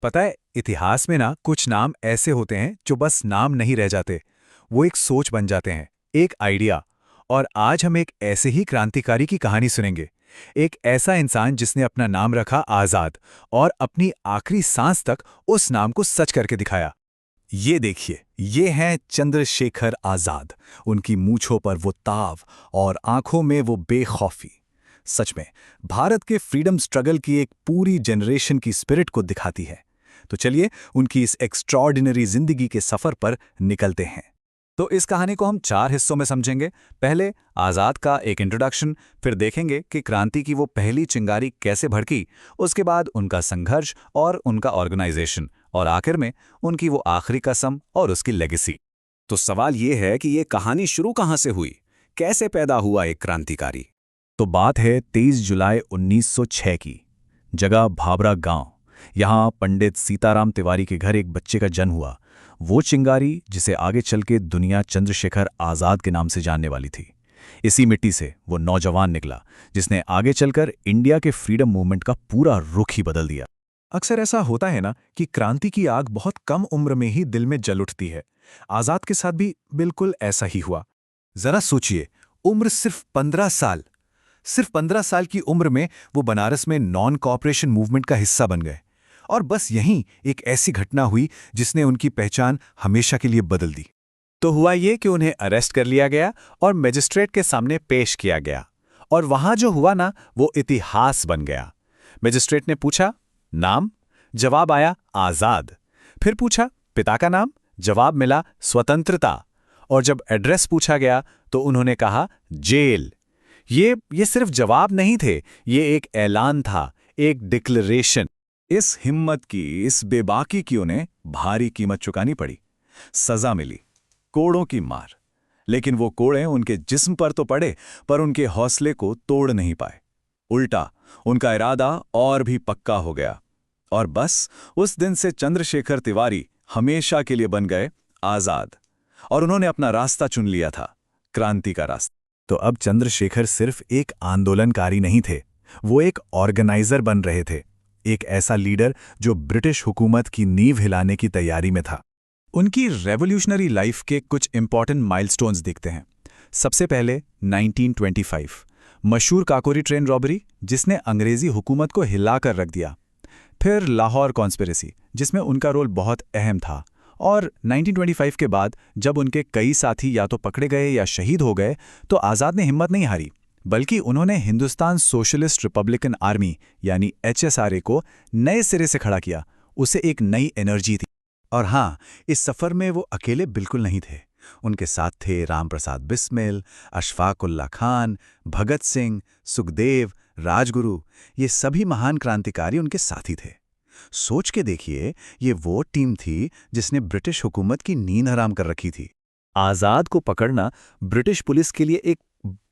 पता है, इतिहास में ना कुछ नाम ऐसे होते हैं जो बस नाम नहीं रह जाते। वो एक सोच बन जाते हैं, एक आइडिया। और आज हम एक ऐसे ही क्रांतिकारी की कहानी सुनेंगे। एक ऐसा इंसान जिसने अपना नाम रखा आज़ाद और अपनी आखिरी सांस तक उस नाम को सच करके दिखाया। ये देखिए, ये हैं चंद्रशेखर आज़ाद। उनकी मूंछों पर वो ताव और आंखों में वो बेखौफी। सच में, भारत के फ्रीडम स्ट्रगल की एक पूरी जनरेशन की स्पिरिट को दिखाती है। तो चलिए उनकी इस एक्स्ट्रॉर्डिनरी जिंदगी के सफर पर निकलते हैं। तो इस कहानी को हम 4 हिस्सों में समझेंगे। पहले आज़ाद का एक इंट्रोडक्शन, फिर देखेंगे कि क्रांति की वो पहली चिंगारी कैसे भड़की, उसके बाद उनका संघर्ष और उनका ऑर्गेनाइजेशन, और आखिर में उनकी वो आखिरी कसम और उसकी लेगेसी। तो सवाल ये है कि ये कहानी शुरू कहाँ से हुई, कैसे पैदा हुआ एक क्रांतिकारी। तो बात है 23 जुलाई 1906 की। जगह भाबरा गांव। यहाँ पंडित सीताराम तिवारी के घर एक बच्चे का जन्म हुआ। वो चिंगारी जिसे आगे चल के दुनिया चंद्रशेखर आज़ाद के नाम से जानने वाली थी। इसी मिट्टी से वो नौजवान निकला जिसने आगे चलकर इंडिया के फ्रीडम मूवमेंट का पूरा रुख ही बदल दिया। अक्सर ऐसा होता है ना कि क्रांति की आग बहुत कम उम्र में ही दिल में जल उठती है। आज़ाद के साथ भी बिल्कुल ऐसा ही हुआ। जरा सोचिए, उम्र सिर्फ 15 साल। सिर्फ 15 साल की उम्र में वो बनारस में नॉन कॉपरेशन मूवमेंट का हिस्सा बन गए। और बस यहीं एक ऐसी घटना हुई जिसने उनकी पहचान हमेशा के लिए बदल दी। तो हुआ ये कि उन्हें अरेस्ट कर लिया गया और मजिस्ट्रेट के सामने पेश किया गया। और वहां जो हुआ ना, वो इतिहास बन गया। मजिस्ट्रेट ने पूछा, नाम? जवाब आया आज़ाद। फिर पूछा, पिता का नाम? जवाब मिला स्वतंत्रता। और जब एड्रेस पूछा गया तो उन्होंने कहा जेल। ये सिर्फ जवाब नहीं थे, ये एक ऐलान था, एक डिक्लेरेशन। इस हिम्मत की, इस बेबाकी की उन्हें भारी कीमत चुकानी पड़ी। सजा मिली, कोड़ों की मार। लेकिन वो कोड़े उनके जिस्म पर तो पड़े, पर उनके हौसले को तोड़ नहीं पाए। उल्टा उनका इरादा और भी पक्का हो गया। और बस उस दिन से चंद्रशेखर तिवारी हमेशा के लिए बन गए आज़ाद। और उन्होंने अपना रास्ता चुन लिया था, क्रांति का रास्ता। तो अब चंद्रशेखर सिर्फ एक आंदोलनकारी नहीं थे, वो एक ऑर्गेनाइजर बन रहे थे। एक ऐसा लीडर जो ब्रिटिश हुकूमत की नींव हिलाने की तैयारी में था। उनकी रेवोल्यूशनरी लाइफ के कुछ इंपॉर्टेंट माइलस्टोन्स देखते हैं। सबसे पहले 1925, मशहूर काकोरी ट्रेन रॉबरी जिसने अंग्रेजी हुकूमत को हिलाकर रख दिया। फिर लाहौर कॉन्स्पिरेसी जिसमें उनका रोल बहुत अहम था। और 1925 के बाद जब उनके कई साथी या तो पकड़े गए या शहीद हो गए, तो आज़ाद ने हिम्मत नहीं हारी, बल्कि उन्होंने हिंदुस्तान सोशलिस्ट रिपब्लिकन आर्मी यानी HSRA को नए सिरे से खड़ा किया। उसे एक नई एनर्जी थी। और हाँ, इस सफ़र में वो अकेले बिल्कुल नहीं थे। उनके साथ थे राम प्रसाद बिस्मिल, अशफाक उल्ला खान, भगत सिंह, सुखदेव, राजगुरु। ये सभी महान क्रांतिकारी उनके साथी थे। सोच के देखिए, ये वो टीम थी जिसने ब्रिटिश हुकूमत की नींद हराम कर रखी थी। आज़ाद को पकड़ना ब्रिटिश पुलिस के लिए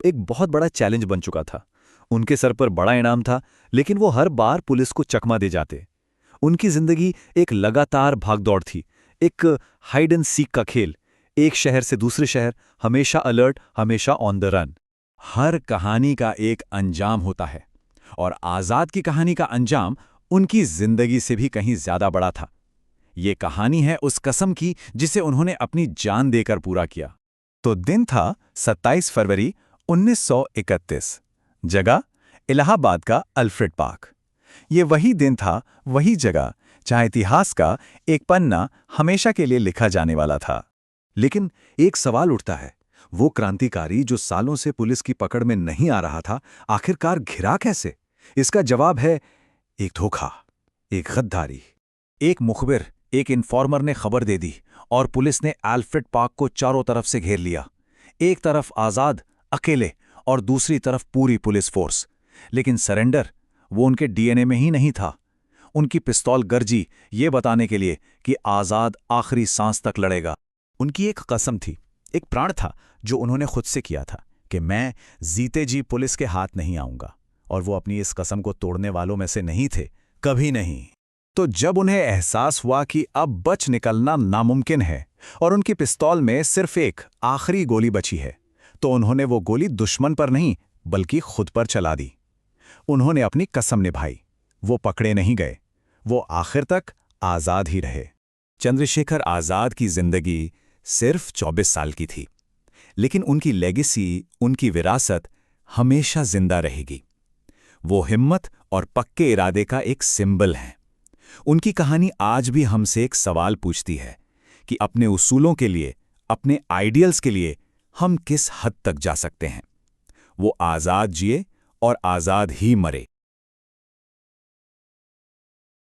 एक बहुत बड़ा चैलेंज बन चुका था। उनके सर पर बड़ा इनाम था, लेकिन वो हर बार पुलिस को चकमा दे जाते। उनकी जिंदगी एक लगातार भागदौड़ थी, एक हाइड एंड सीक का खेल। एक शहर से दूसरे शहर, हमेशा अलर्ट, हमेशा ऑन द रन। हर कहानी का एक अंजाम होता है, और आज़ाद की कहानी का अंजाम उनकी जिंदगी से भी कहीं ज्यादा बड़ा था। ये कहानी है उस कसम की जिसे उन्होंने अपनी जान देकर पूरा किया। तो दिन था 27 फरवरी 1931। जगह इलाहाबाद का अल्फ्रेड पार्क। ये वही दिन था, वही जगह जहां इतिहास का एक पन्ना हमेशा के लिए लिखा जाने वाला था। लेकिन एक सवाल उठता है, वो क्रांतिकारी जो सालों से पुलिस की पकड़ में नहीं आ रहा था, आखिरकार घिरा कैसे? इसका जवाब है एक धोखा, एक गद्दारी। एक मुखबिर, एक इन्फॉर्मर ने खबर दे दी और पुलिस ने अल्फ्रेड पार्क को चारों तरफ से घेर लिया। एक तरफ आज़ाद अकेले और दूसरी तरफ पूरी पुलिस फोर्स। लेकिन सरेंडर, वो उनके डीएनए में ही नहीं था। उनकी पिस्तौल गरजी ये बताने के लिए कि आज़ाद आखिरी सांस तक लड़ेगा। उनकी एक कसम थी, एक प्राण था जो उन्होंने खुद से किया था कि मैं जीते जी पुलिस के हाथ नहीं आऊंगा। और वो अपनी इस कसम को तोड़ने वालों में से नहीं थे, कभी नहीं। तो जब उन्हें एहसास हुआ कि अब बच निकलना नामुमकिन है और उनकी पिस्तौल में सिर्फ एक आखिरी गोली बची है, तो उन्होंने वो गोली दुश्मन पर नहीं बल्कि खुद पर चला दी। उन्होंने अपनी कसम निभाई। वो पकड़े नहीं गए, वो आखिर तक आज़ाद ही रहे। चंद्रशेखर आज़ाद की जिंदगी सिर्फ 24 साल की थी, लेकिन उनकी लेगेसी, उनकी विरासत हमेशा जिंदा रहेगी। वो हिम्मत और पक्के इरादे का एक सिंबल हैं। उनकी कहानी आज भी हमसे एक सवाल पूछती है कि अपने उसूलों के लिए, अपने आइडियल्स के लिए हम किस हद तक जा सकते हैं। वो आज़ाद जिए और आज़ाद ही मरे।